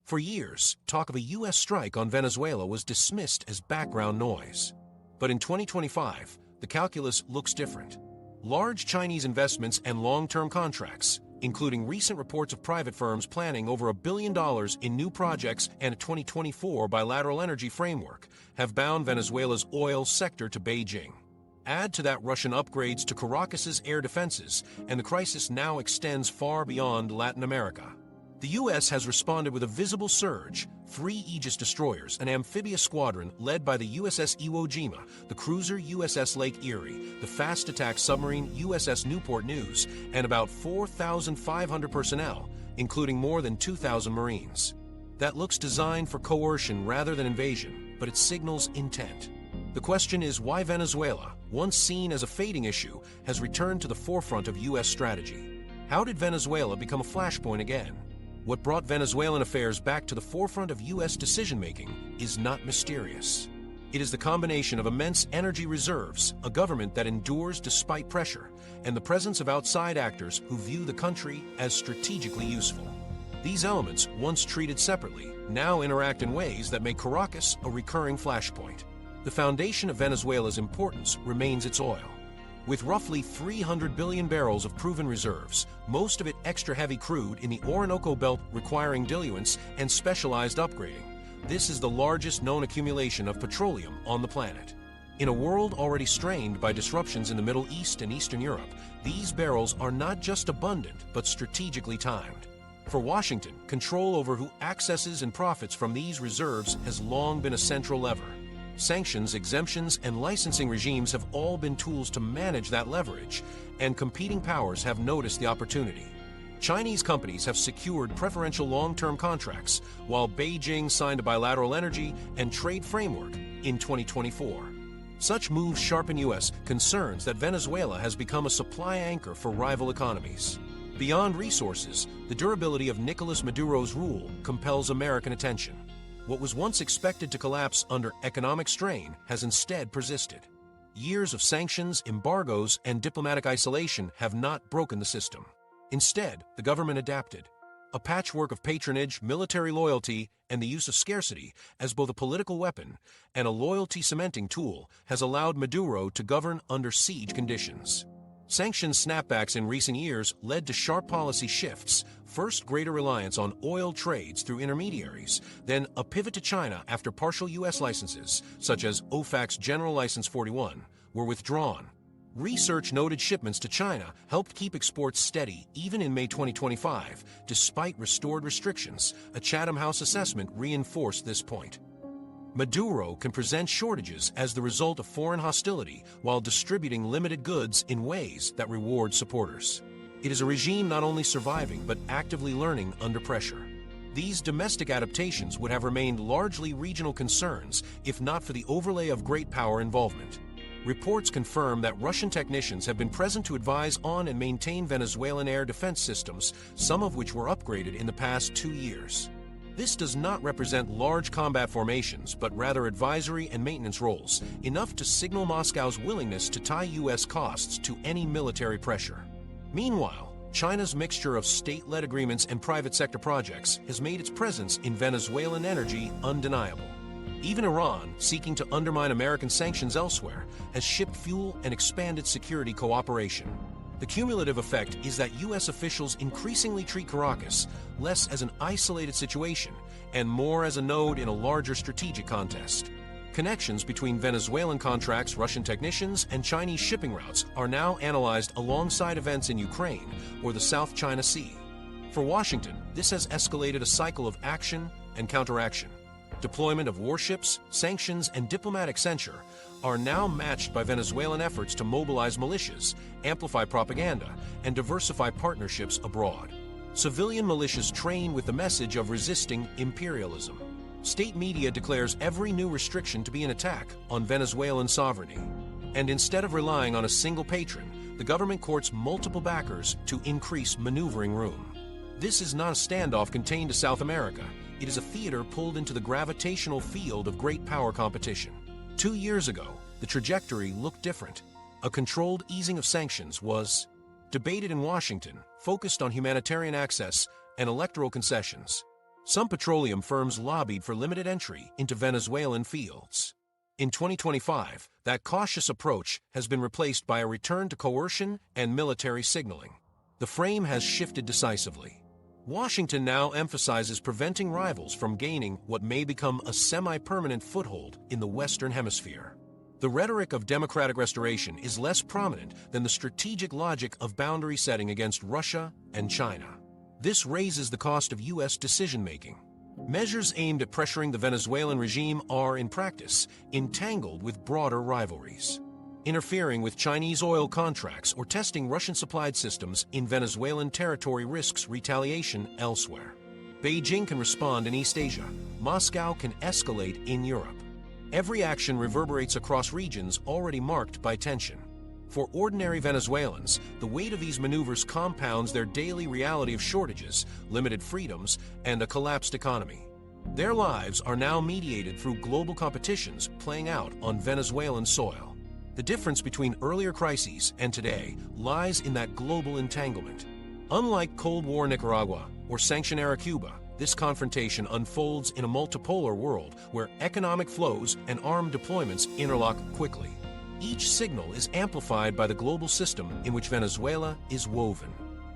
For years, talk of a US strike on Venezuela was dismissed as background noise. But in 2025, the calculus looks different. Large Chinese investments and long-term contracts, including recent reports of private firms planning over $1 billion in new projects and a 2024 bilateral energy framework, have bound Venezuela's oil sector to Beijing. Add to that Russian upgrades to Caracas's air defenses, and the crisis now extends far beyond Latin America. The U.S. has responded with a visible surge: 3 Aegis destroyers, an amphibious squadron led by the USS Iwo Jima, the cruiser USS Lake Erie, the fast attack submarine USS Newport News, and about 4,500 personnel, including more than 2,000 Marines. That looks designed for coercion rather than invasion, but it signals intent. The question is why Venezuela, once seen as a fading issue, has returned to the forefront of U.S. strategy. How did Venezuela become a flashpoint again? What brought Venezuelan affairs back to the forefront of U.S. decision-making is not mysterious. It is the combination of immense energy reserves, a government that endures despite pressure, and the presence of outside actors who view the country as strategically useful. These elements, once treated separately, now interact in ways that make Caracas a recurring flashpoint. The foundation of Venezuela's importance remains its oil. With roughly 300 billion barrels of proven reserves, most of it extra-heavy crude in the Orinoco Belt requiring diluents and specialized upgrading, this is the largest known accumulation of petroleum on the planet. In a world already strained by disruptions in the Middle East and Eastern Europe, these barrels are not just abundant but strategically timed. For Washington, control over who accesses and profits from these reserves has long been a central lever. Sanctions, exemptions, and licensing regimes have all been tools to manage that leverage, and competing powers have noticed the opportunity. Chinese companies have secured preferential long-term contracts, while Beijing signed a bilateral energy and trade framework in 2024. Such moves sharpen U.S. concerns that Venezuela has become a supply anchor for rival economies. Beyond resources, the durability of Nicolas Maduro's rule compels American attention. What was once expected to collapse under economic strain has instead persisted. Years of sanctions, embargoes, and diplomatic isolation have not broken the system. Instead, the government adapted. A patchwork of patronage, military loyalty, and the use of scarcity as both a political weapon and a loyalty-cementing tool has allowed Maduro to govern under siege conditions. Sanctions snapbacks in recent years led to sharp policy shifts, first greater reliance on oil trades through intermediaries, then a pivot to China after partial U.S. licenses, such as OFAC's General License 41, were withdrawn. Research noted shipments to China helped keep exports steady even in May 2025, despite restored restrictions. A Chatham House assessment reinforced this point. Maduro can present shortages as the result of foreign hostility while distributing limited goods in ways that reward supporters. It is a regime not only surviving but actively learning under pressure. These domestic adaptations would have remained largely regional concerns if not for the overlay of great power involvement. Reports confirm that Russian technicians have been present to advise on and maintain Venezuelan air defense systems, some of which were upgraded in the past 2 years. This does not represent large combat formations, but rather advisory and maintenance roles, enough to signal Moscow's willingness to tie U.S. costs to any military pressure. Meanwhile, China's mixture of state-led agreements and private sector projects has made its presence in Venezuelan energy undeniable. Even Iran, seeking to undermine American sanctions elsewhere, has shipped fuel and expanded security cooperation. The cumulative effect is that U.S. officials increasingly treat Caracas less as an isolated situation and more as a node in a larger strategic contest. Connections between Venezuelan contracts, Russian technicians, and Chinese shipping routes are now analyzed alongside events in Ukraine or the South China Sea. For Washington, this has escalated a cycle of action and counteraction. Deployment of warships, sanctions, and diplomatic censure are now matched by Venezuelan efforts to mobilize militias, amplify propaganda, and diversify partnerships abroad. Civilian militias train with the message of resisting imperialism. State media declares every new restriction to be an attack on Venezuelan sovereignty. And instead of relying on a single patron, the government courts multiple backers to increase maneuvering room. This is not a standoff contained to South America. It is a theater pulled into the gravitational field of great power competition. 2 years ago, the trajectory looked different. A controlled easing of sanctions was debated in Washington, focused on humanitarian access and electoral concessions. Some petroleum firms lobbied for limited entry into Venezuelan fields. In 2025, that cautious approach has been replaced by a return to coercion and military signaling. The frame has shifted decisively. Washington now emphasizes preventing rivals from gaining what may become a semi-permanent foothold in the Western Hemisphere. The rhetoric of democratic restoration is less prominent than the strategic logic of boundary setting against Russia and China. This raises the cost of U.S. decision-making. Measures aimed at pressuring the Venezuelan regime are, in practice, entangled with broader rivalries. Interfering with Chinese oil contracts or testing Russian-supplied systems in Venezuelan territory risks retaliation elsewhere. Beijing can respond in East Asia. Moscow can escalate in Europe. Every action reverberates across regions already marked by tension. For ordinary Venezuelans, the weight of these maneuvers compounds their daily reality of shortages, limited freedoms, and a collapsed economy. Their lives are now mediated through global competitions playing out on Venezuelan soil. The difference between earlier crises and today lies in that global entanglement. Unlike Cold War Nicaragua or sanction-era Cuba, this confrontation unfolds in a multipolar world where economic flows and armed deployments interlock quickly. Each signal is amplified by the global system in which Venezuela is woven.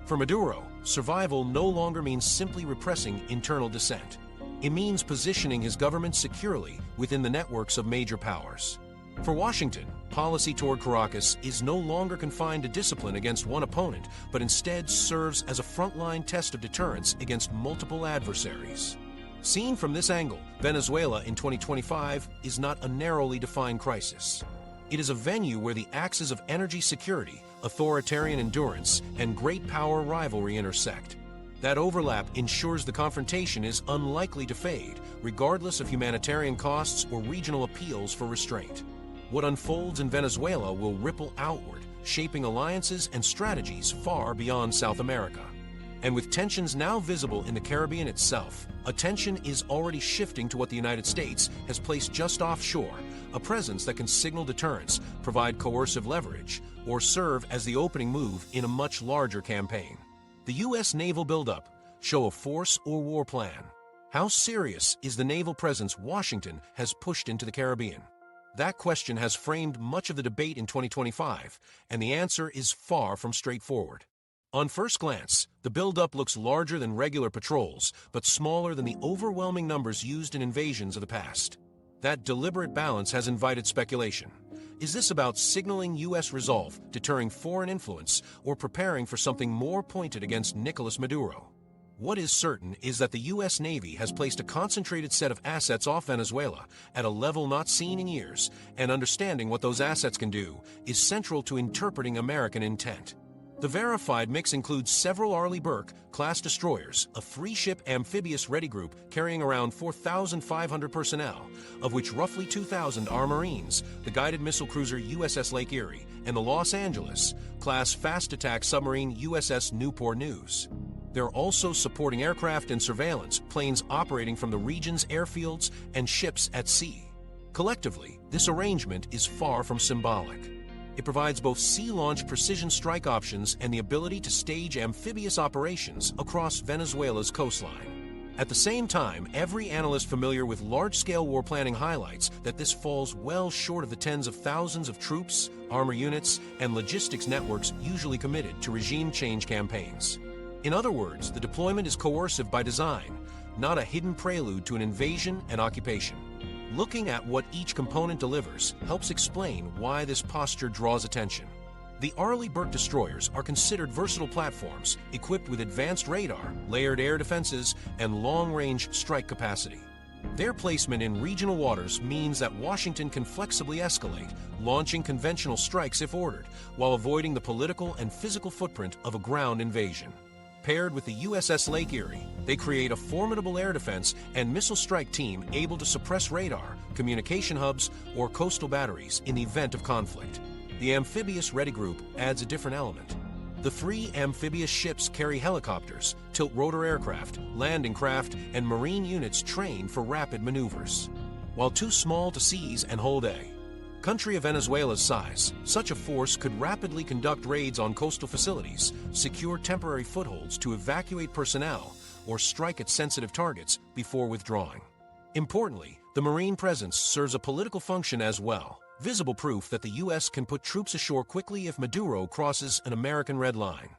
For Maduro, survival no longer means simply repressing internal dissent. It means positioning his government securely within the networks of major powers. For Washington, policy toward Caracas is no longer confined to discipline against one opponent, but instead serves as a frontline test of deterrence against multiple adversaries. Seen from this angle, Venezuela in 2025 is not a narrowly defined crisis. It is a venue where the axes of energy security, authoritarian endurance, and great power rivalry intersect. That overlap ensures the confrontation is unlikely to fade, regardless of humanitarian costs or regional appeals for restraint. What unfolds in Venezuela will ripple outward, shaping alliances and strategies far beyond South America. And with tensions now visible in the Caribbean itself, attention is already shifting to what the United States has placed just offshore, a presence that can signal deterrence, provide coercive leverage, or serve as the opening move in a much larger campaign. The U.S. naval buildup show a force or war plan. How serious is the naval presence Washington has pushed into the Caribbean? That question has framed much of the debate in 2025, and the answer is far from straightforward. On first glance, the buildup looks larger than regular patrols, but smaller than the overwhelming numbers used in invasions of the past. That deliberate balance has invited speculation. Is this about signaling U.S. resolve, deterring foreign influence, or preparing for something more pointed against Nicolas Maduro? What is certain is that the U.S. Navy has placed a concentrated set of assets off Venezuela at a level not seen in years, and understanding what those assets can do is central to interpreting American intent. The verified mix includes several Arleigh Burke-class destroyers, a three-ship amphibious ready group carrying around 4,500 personnel, of which roughly 2,000 are Marines, the guided missile cruiser USS Lake Erie, and the Los Angeles-class fast-attack submarine USS Newport News. There are also supporting aircraft and surveillance planes operating from the region's airfields and ships at sea. Collectively, this arrangement is far from symbolic. It provides both sea-launched precision strike options and the ability to stage amphibious operations across Venezuela's coastline. At the same time, every analyst familiar with large-scale war planning highlights that this falls well short of the tens of thousands of troops, armor units, and logistics networks usually committed to regime change campaigns. In other words, the deployment is coercive by design, not a hidden prelude to an invasion and occupation. Looking at what each component delivers helps explain why this posture draws attention. The Arleigh Burke destroyers are considered versatile platforms equipped with advanced radar, layered air defenses, and long-range strike capacity. Their placement in regional waters means that Washington can flexibly escalate, launching conventional strikes if ordered, while avoiding the political and physical footprint of a ground invasion. Paired with the USS Lake Erie, they create a formidable air defense and missile strike team able to suppress radar, communication hubs, or coastal batteries in the event of conflict. The amphibious ready group adds a different element. The three amphibious ships carry helicopters, tilt-rotor aircraft, landing craft, and marine units trained for rapid maneuvers. While too small to seize and hold a country of Venezuela's size, such a force could rapidly conduct raids on coastal facilities, secure temporary footholds to evacuate personnel, or strike at sensitive targets before withdrawing. Importantly, the Marine presence serves a political function as well, visible proof that the U.S. can put troops ashore quickly if Maduro crosses an American red line.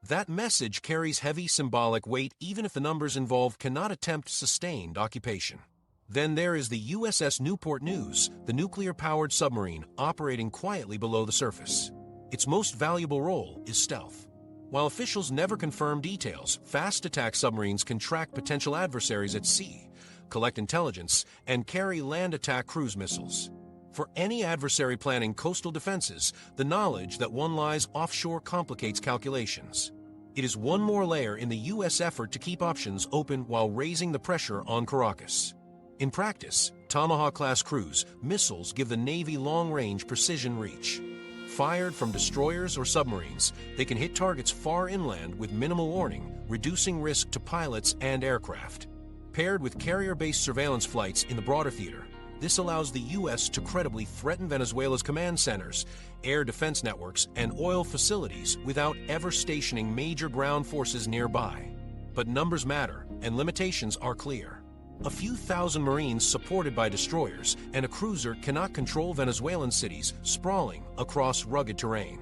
That message carries heavy symbolic weight even if the numbers involved cannot attempt sustained occupation. Then there is the USS Newport News, the nuclear-powered submarine operating quietly below the surface. Its most valuable role is stealth. While officials never confirm details, fast attack submarines can track potential adversaries at sea, collect intelligence, and carry land attack cruise missiles. For any adversary planning coastal defenses, the knowledge that one lies offshore complicates calculations. It is one more layer in the U.S. effort to keep options open while raising the pressure on Caracas. In practice, Tomahawk-class cruise missiles give the Navy long-range precision reach. Fired from destroyers or submarines, they can hit targets far inland with minimal warning, reducing risk to pilots and aircraft. Paired with carrier-based surveillance flights in the broader theater, this allows the U.S. to credibly threaten Venezuela's command centers, air defense networks, and oil facilities without ever stationing major ground forces nearby. But numbers matter, and limitations are clear. A few thousand Marines supported by destroyers and a cruiser cannot control Venezuelan cities sprawling across rugged terrain.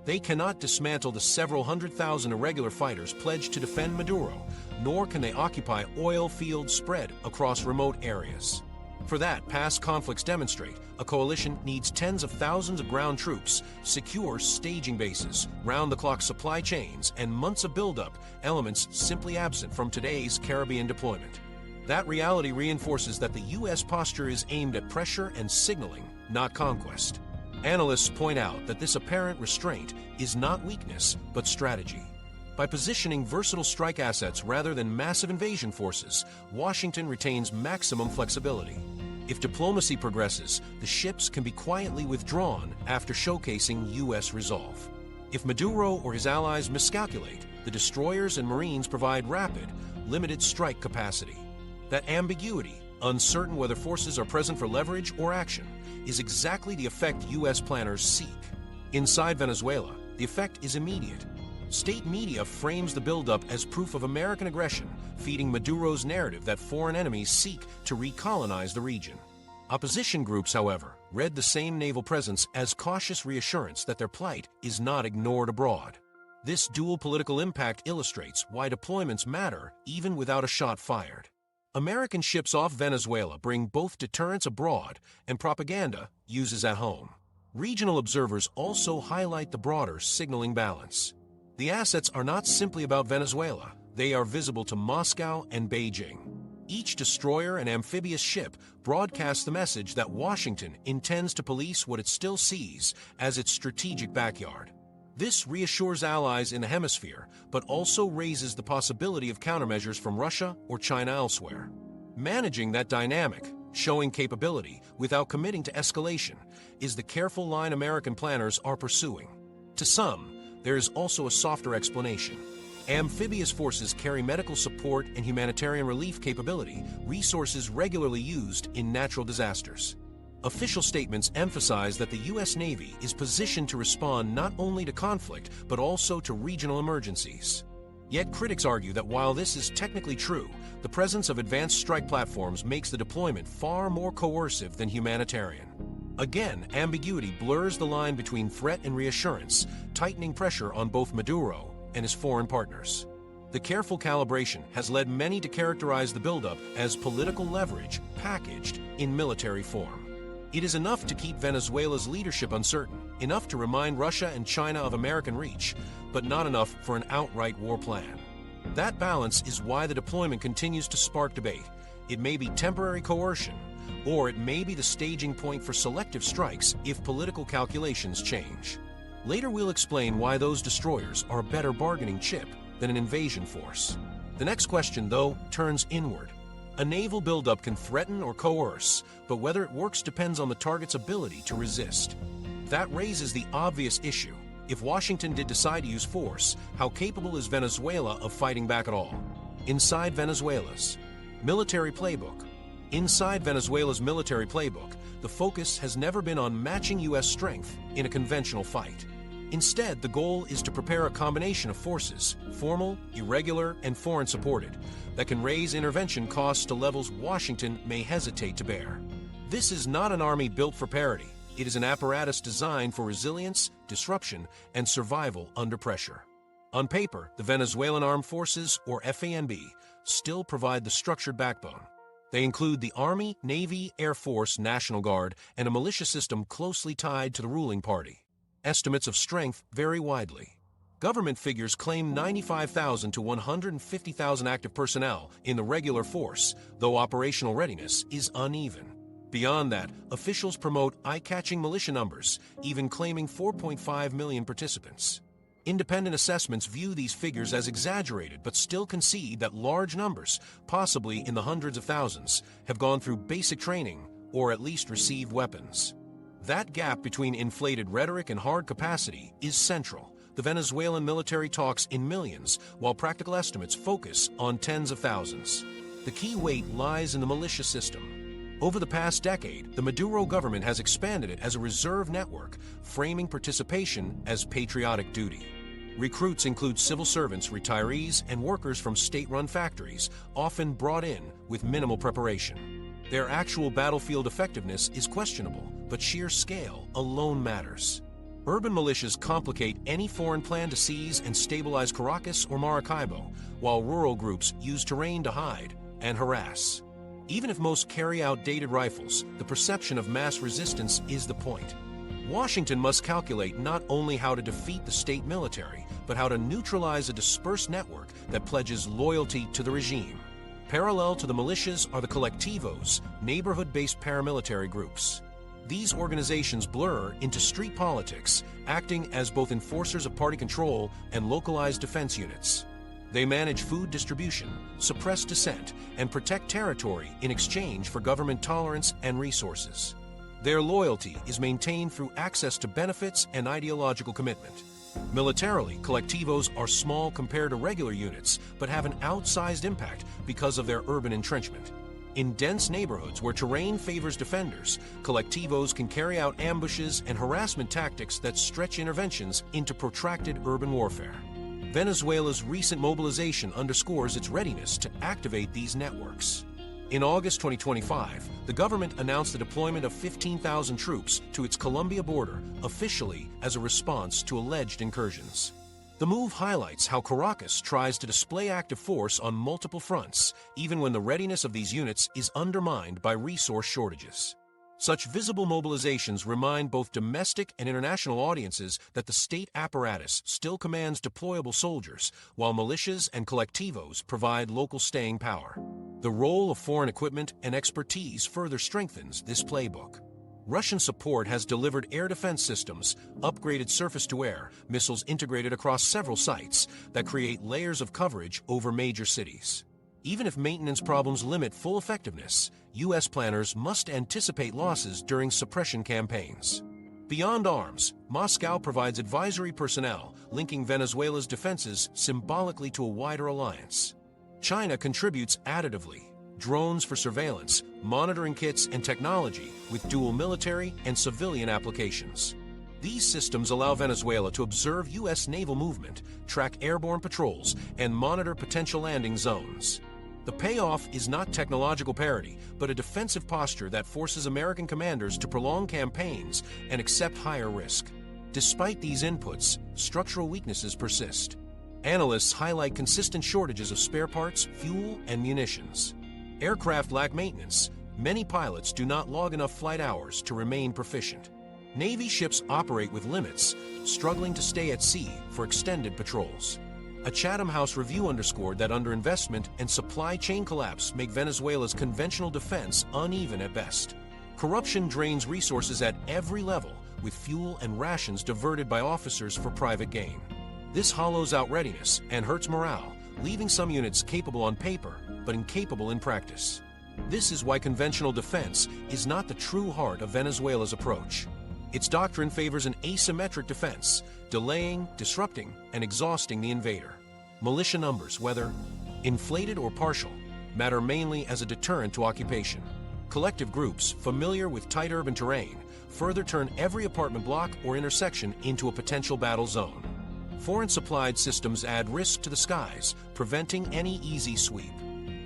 They cannot dismantle the several hundred thousand irregular fighters pledged to defend Maduro, nor can they occupy oil fields spread across remote areas. For that, past conflicts demonstrate a coalition needs tens of thousands of ground troops, secure staging bases, round-the-clock supply chains, and months of buildup, elements simply absent from today's Caribbean deployment. That reality reinforces that the U.S. posture is aimed at pressure and signaling, not conquest. Analysts point out that this apparent restraint is not weakness, but strategy. By positioning versatile strike assets rather than massive invasion forces, Washington retains maximum flexibility. If diplomacy progresses, the ships can be quietly withdrawn after showcasing U.S. resolve. If Maduro or his allies miscalculate, the destroyers and Marines provide rapid, limited strike capacity. That ambiguity, uncertain whether forces are present for leverage or action, is exactly the effect U.S. planners seek. Inside Venezuela, the effect is immediate. State media frames the buildup as proof of American aggression, feeding Maduro's narrative that foreign enemies seek to recolonize the region. Opposition groups, however, read the same naval presence as cautious reassurance that their plight is not ignored abroad. This dual political impact illustrates why deployments matter even without a shot fired. American ships off Venezuela bring both deterrence abroad and propaganda uses at home. Regional observers also highlight the broader signaling balance. The assets are not simply about Venezuela, they are visible to Moscow and Beijing. Each destroyer and amphibious ship broadcasts the message that Washington intends to police what it still sees as its strategic backyard. This reassures allies in the hemisphere, but also raises the possibility of countermeasures from Russia or China elsewhere. Managing that dynamic, showing capability without committing to escalation, is the careful line American planners are pursuing. To some, there is also a softer explanation. Amphibious forces carry medical support and humanitarian relief capability, resources regularly used in natural disasters. Official statements emphasize that the U.S. Navy is positioned to respond not only to conflict, but also to regional emergencies. Yet critics argue that while this is technically true, the presence of advanced strike platforms makes the deployment far more coercive than humanitarian. Again, ambiguity blurs the line between threat and reassurance, tightening pressure on both Maduro and his foreign partners. The careful calibration has led many to characterize the buildup as political leverage packaged in military form. It is enough to keep Venezuela's leadership uncertain, enough to remind Russia and China of American reach, but not enough for an outright war plan. That balance is why the deployment continues to spark debate. It may be temporary coercion, or it may be the staging point for selective strikes if political calculations change. Later we'll explain why those destroyers are a better bargaining chip than an invasion force. The next question, though, turns inward. A naval buildup can threaten or coerce, but whether it works depends on the target's ability to resist. That raises the obvious issue. If Washington did decide to use force, how capable is Venezuela of fighting back at all? Inside Venezuela's military playbook. Inside Venezuela's military playbook, the focus has never been on matching U.S. strength in a conventional fight. Instead, the goal is to prepare a combination of forces, formal, irregular, and foreign-supported, that can raise intervention costs to levels Washington may hesitate to bear. This is not an army built for parity. It is an apparatus designed for resilience, disruption, and survival under pressure. On paper, the Venezuelan Armed Forces, or FANB, still provide the structured backbone. They include the Army, Navy, Air Force, National Guard, and a militia system closely tied to the ruling party. Estimates of strength vary widely. Government figures claim 95,000 to 150,000 active personnel in the regular force, though operational readiness is uneven. Beyond that, officials promote eye-catching militia numbers, even claiming 4.5 million participants. Independent assessments view these figures as exaggerated but still concede that large numbers, possibly in the hundreds of thousands, have gone through basic training or at least received weapons. That gap between inflated rhetoric and hard capacity is central. The Venezuelan military talks in millions, while practical estimates focus on tens of thousands. The key weight lies in the militia system. Over the past decade, the Maduro government has expanded it as a reserve network, framing participation as patriotic duty. Recruits include civil servants, retirees, and workers from state-run factories, often brought in with minimal preparation. Their actual battlefield effectiveness is questionable, but sheer scale alone matters. Urban militias complicate any foreign plan to seize and stabilize Caracas or Maracaibo, while rural groups use terrain to hide and harass. Even if most carry outdated rifles, the perception of mass resistance is the point. Washington must calculate not only how to defeat the state military, but how to neutralize a dispersed network that pledges loyalty to the regime. Parallel to the militias are the colectivos, neighborhood-based paramilitary groups. These organizations blur into street politics, acting as both enforcers of party control and localized defense units. They manage food distribution, suppress dissent, and protect territory in exchange for government tolerance and resources. Their loyalty is maintained through access to benefits and ideological commitment. Militarily, collectivos are small compared to regular units, but have an outsized impact because of their urban entrenchment. In dense neighborhoods where terrain favors defenders, collectivos can carry out ambushes and harassment tactics that stretch interventions into protracted urban warfare. Venezuela's recent mobilization underscores its readiness to activate these networks. In August 2025, the government announced the deployment of 15,000 troops to its Colombia border, officially as a response to alleged incursions. The move highlights how Caracas tries to display active force on multiple fronts, even when the readiness of these units is undermined by resource shortages. Such visible mobilizations remind both domestic and international audiences that the state apparatus still commands deployable soldiers, while militias and collectivos provide local staying power. The role of foreign equipment and expertise further strengthens this playbook. Russian support has delivered air defense systems, upgraded surface-to-air missiles integrated across several sites that create layers of coverage over major cities. Even if maintenance problems limit full effectiveness, U.S. planners must anticipate losses during suppression campaigns. Beyond arms, Moscow provides advisory personnel, linking Venezuela's defenses symbolically to a wider alliance. China contributes additively, drones for surveillance, monitoring kits, and technology with dual military and civilian applications. These systems allow Venezuela to observe U.S. naval movement, track airborne patrols, and monitor potential landing zones. The payoff is not technological parity, but a defensive posture that forces American commanders to prolong campaigns and accept higher risk. Despite these inputs, structural weaknesses persist. Analysts highlight consistent shortages of spare parts, fuel, and munitions. Aircraft lack maintenance. Many pilots do not log enough flight hours to remain proficient. Navy ships operate with limits, struggling to stay at sea for extended patrols. A Chatham House review underscored that underinvestment and supply chain collapse make Venezuela's conventional defense uneven at best. Corruption drains resources at every level, with fuel and rations diverted by officers for private gain. This hollows out readiness and hurts morale, leaving some units capable on paper, but incapable in practice. This is why conventional defense is not the true heart of Venezuela's approach. Its doctrine favors an asymmetric defense, delaying, disrupting, and exhausting the invader. Militia numbers, whether inflated or partial, matter mainly as a deterrent to occupation. Collective groups, familiar with tight urban terrain, further turn every apartment block or intersection into a potential battle zone. Foreign-supplied systems add risk to the skies, preventing any easy sweep.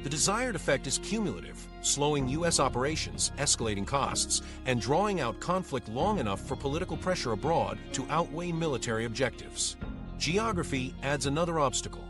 The desired effect is cumulative, slowing U.S. operations, escalating costs, and drawing out conflict long enough for political pressure abroad to outweigh military objectives. Geography adds another obstacle.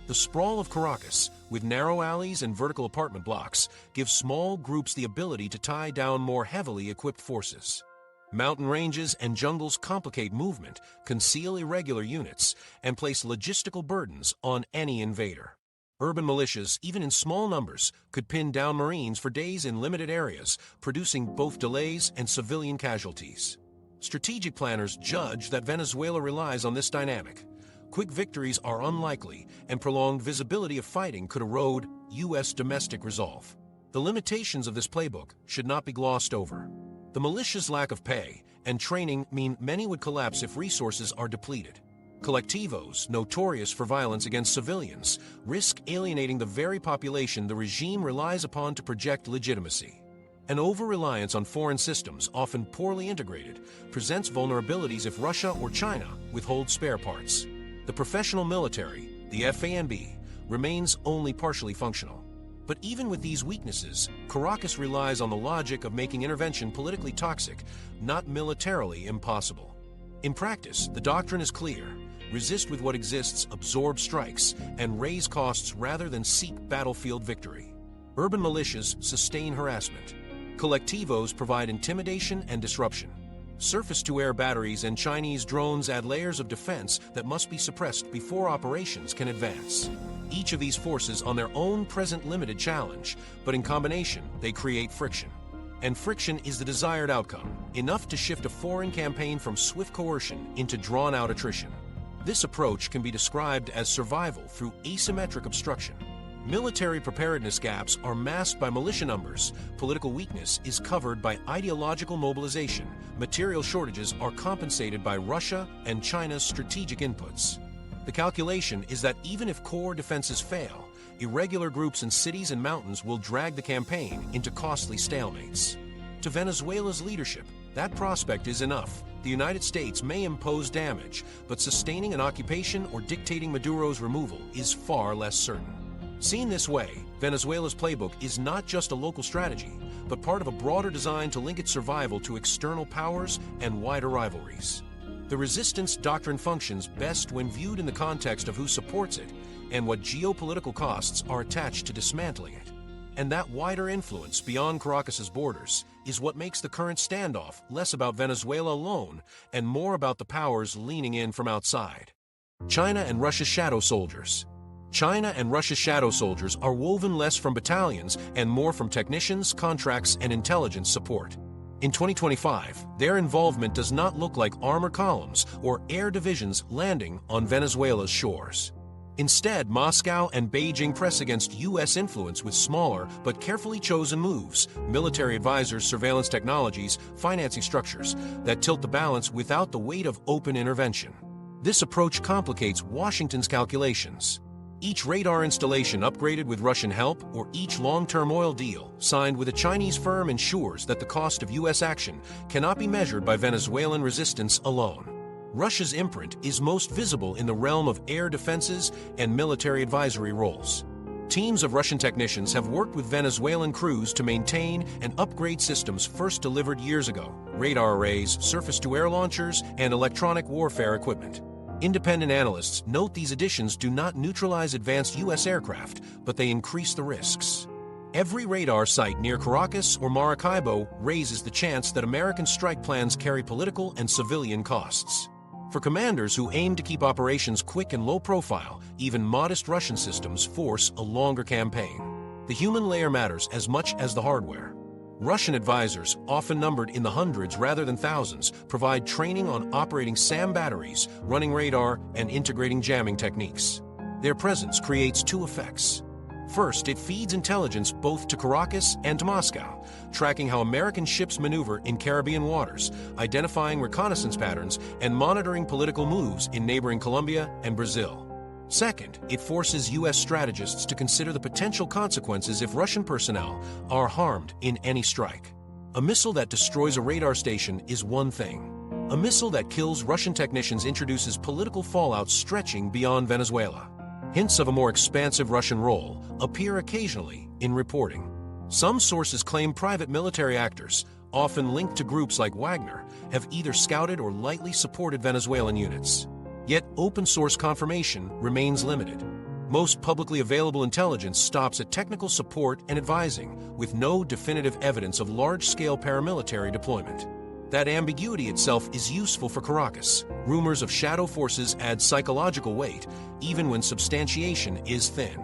The sprawl of Caracas, with narrow alleys and vertical apartment blocks, gives small groups the ability to tie down more heavily equipped forces. Mountain ranges and jungles complicate movement, conceal irregular units, and place logistical burdens on any invader. Urban militias, even in small numbers, could pin down Marines for days in limited areas, producing both delays and civilian casualties. Strategic planners judge that Venezuela relies on this dynamic. Quick victories are unlikely, and prolonged visibility of fighting could erode U.S. domestic resolve. The limitations of this playbook should not be glossed over. The militia's lack of pay and training mean many would collapse if resources are depleted. Colectivos, notorious for violence against civilians, risk alienating the very population the regime relies upon to project legitimacy. An over-reliance on foreign systems, often poorly integrated, presents vulnerabilities if Russia or China withhold spare parts. The professional military, the FANB, remains only partially functional. But even with these weaknesses, Caracas relies on the logic of making intervention politically toxic, not militarily impossible. In practice, the doctrine is clear. Resist with what exists, absorb strikes, and raise costs rather than seek battlefield victory. Urban militias sustain harassment. Colectivos provide intimidation and disruption. Surface-to-air batteries and Chinese drones add layers of defense that must be suppressed before operations can advance. Each of these forces on their own present limited challenge, but in combination, they create friction. And friction is the desired outcome, enough to shift a foreign campaign from swift coercion into drawn-out attrition. This approach can be described as survival through asymmetric obstruction. Military preparedness gaps are masked by militia numbers, political weakness is covered by ideological mobilization, material shortages are compensated by Russia and China's strategic inputs. The calculation is that even if core defenses fail, irregular groups in cities and mountains will drag the campaign into costly stalemates. To Venezuela's leadership, that prospect is enough. The United States may impose damage, but sustaining an occupation or dictating Maduro's removal is far less certain. Seen this way, Venezuela's playbook is not just a local strategy, but part of a broader design to link its survival to external powers and wider rivalries. The resistance doctrine functions best when viewed in the context of who supports it and what geopolitical costs are attached to dismantling it. And that wider influence beyond Caracas's borders is what makes the current standoff less about Venezuela alone and more about the powers leaning in from outside. China and Russia's shadow soldiers. China and Russia's shadow soldiers are woven less from battalions and more from technicians, contracts, and intelligence support. In 2025, their involvement does not look like armor columns or air divisions landing on Venezuela's shores. Instead, Moscow and Beijing press against U.S. influence with smaller but carefully chosen moves, military advisors, surveillance technologies, financing structures that tilt the balance without the weight of open intervention. This approach complicates Washington's calculations. Each radar installation upgraded with Russian help or each long-term oil deal signed with a Chinese firm ensures that the cost of U.S. action cannot be measured by Venezuelan resistance alone. Russia's imprint is most visible in the realm of air defenses and military advisory roles. Teams of Russian technicians have worked with Venezuelan crews to maintain and upgrade systems first delivered years ago: radar arrays, surface-to-air launchers, and electronic warfare equipment. Independent analysts note these additions do not neutralize advanced U.S. aircraft, but they increase the risks. Every radar site near Caracas or Maracaibo raises the chance that American strike plans carry political and civilian costs. For commanders who aim to keep operations quick and low profile, even modest Russian systems force a longer campaign. The human layer matters as much as the hardware. Russian advisors, often numbered in the hundreds rather than thousands, provide training on operating SAM batteries, running radar, and integrating jamming techniques. Their presence creates two effects. First, it feeds intelligence both to Caracas and to Moscow, tracking how American ships maneuver in Caribbean waters, identifying reconnaissance patterns, and monitoring political moves in neighboring Colombia and Brazil. Second, it forces U.S. strategists to consider the potential consequences if Russian personnel are harmed in any strike. A missile that destroys a radar station is one thing. A missile that kills Russian technicians introduces political fallout stretching beyond Venezuela. Hints of a more expansive Russian role appear occasionally in reporting. Some sources claim private military actors, often linked to groups like Wagner, have either scouted or lightly supported Venezuelan units. Yet open-source confirmation remains limited. Most publicly available intelligence stops at technical support and advising, with no definitive evidence of large-scale paramilitary deployment. That ambiguity itself is useful for Caracas. Rumors of shadow forces add psychological weight, even when substantiation is thin.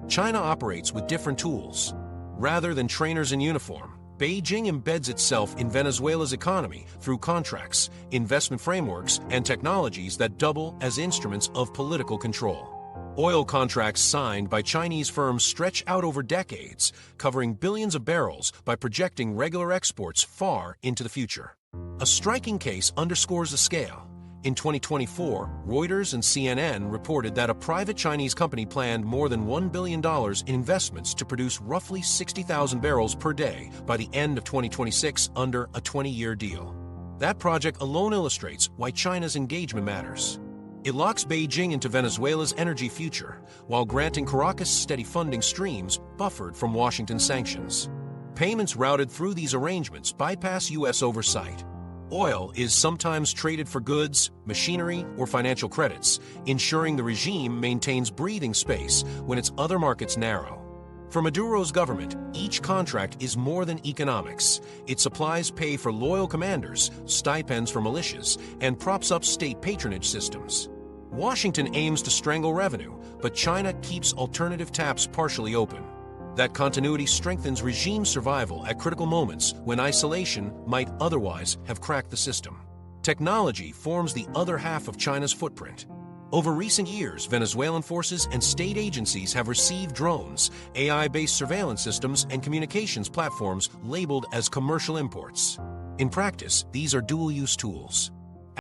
China operates with different tools. Rather than trainers in uniform, Beijing embeds itself in Venezuela's economy through contracts, investment frameworks, and technologies that double as instruments of political control. Oil contracts signed by Chinese firms stretch out over decades, covering billions of barrels by projecting regular exports far into the future. A striking case underscores the scale. In 2024, Reuters and CNN reported that a private Chinese company planned more than $1 billion in investments to produce roughly 60,000 barrels per day by the end of 2026 under a 20-year deal. That project alone illustrates why China's engagement matters. It locks Beijing into Venezuela's energy future, while granting Caracas steady funding streams buffered from Washington sanctions. Payments routed through these arrangements bypass U.S. oversight. Oil is sometimes traded for goods, machinery, or financial credits, ensuring the regime maintains breathing space when its other markets narrow. For Maduro's government, each contract is more than economics. It supplies pay for loyal commanders, stipends for militias, and props up state patronage systems. Washington aims to strangle revenue, but China keeps alternative taps partially open. That continuity strengthens regime survival at critical moments when isolation might otherwise have cracked the system. Technology forms the other half of China's footprint. Over recent years, Venezuelan forces and state agencies have received drones, AI-based surveillance systems, and communications platforms labeled as commercial imports. In practice, these are dual-use tools.